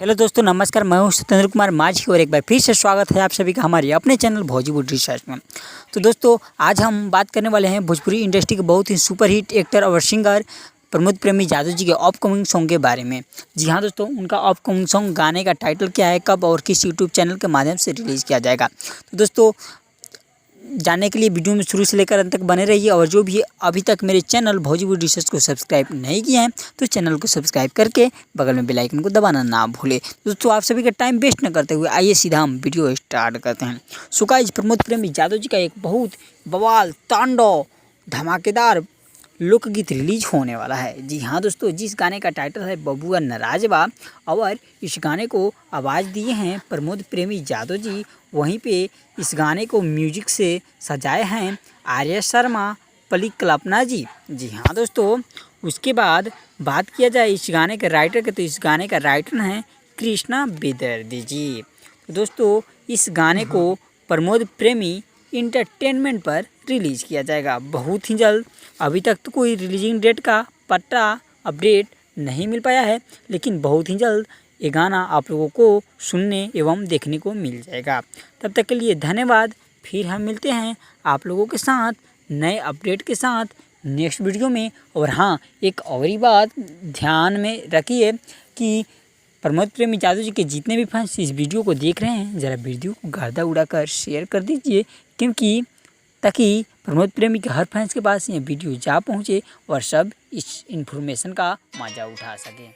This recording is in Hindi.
हेलो दोस्तों, नमस्कार। मैं हूं सत्येंद्र कुमार माझी और एक बार फिर से स्वागत है आप सभी का हमारे अपने चैनल भोजपुरी रिसर्च में। तो दोस्तों, आज हम बात करने वाले हैं भोजपुरी इंडस्ट्री के बहुत ही सुपरहिट एक्टर और सिंगर प्रमोद प्रेमी यादव जी के अपकमिंग सॉन्ग के बारे में। जी हाँ दोस्तों, उनका अपकमिंग सॉन्ग गाने का टाइटल क्या है, कब और किस यूट्यूब चैनल के माध्यम से रिलीज़ किया जाएगा। तो दोस्तों, जानने के लिए वीडियो में शुरू से लेकर अंत तक बने रहिए। और जो भी अभी तक मेरे चैनल भोजपुरी रिसर्च को सब्सक्राइब नहीं किए हैं तो चैनल को सब्सक्राइब करके बगल में बेल आइकन को दबाना ना भूले। दोस्तों, आप सभी का टाइम वेस्ट न करते हुए आइए सीधा हम वीडियो स्टार्ट करते हैं। सो गाइस, प्रमोद प्रेमी यादव जी का एक बहुत बवाल तांडव धमाकेदार लोकगीत रिलीज होने वाला है। जी हाँ दोस्तों, जिस गाने का टाइटल है बबुआ नाराजबा और इस गाने को आवाज़ दिए हैं प्रमोद प्रेमी यादव जी। वहीं पे इस गाने को म्यूजिक से सजाए हैं आर्या शर्मा, पली कल्पना जी। जी हाँ दोस्तों, उसके बाद बात किया जाए इस गाने के राइटर के, तो इस गाने का राइटर हैं कृष्णा बेदर्दी जी। तो दोस्तों, इस गाने को प्रमोद प्रेमी इंटरटेनमेंट पर रिलीज़ किया जाएगा बहुत ही जल्द। अभी तक तो कोई रिलीजिंग डेट का पट्टा अपडेट नहीं मिल पाया है, लेकिन बहुत ही जल्द ये गाना आप लोगों को सुनने एवं देखने को मिल जाएगा। तब तक के लिए धन्यवाद। फिर हम मिलते हैं आप लोगों के साथ नए अपडेट के साथ नेक्स्ट वीडियो में। और हाँ, एक और ही बात ध्यान में रखिए कि प्रमोद प्रेमी यादव जी के जितने भी फैंस इस वीडियो को देख रहे हैं, ज़रा वीडियो को गर्दा उड़ाकर शेयर कर दीजिए, क्योंकि ताकि प्रमोद प्रेमी के हर फैंस के पास ये वीडियो जा पहुँचे और सब इस इन्फॉर्मेशन का मज़ा उठा सकें।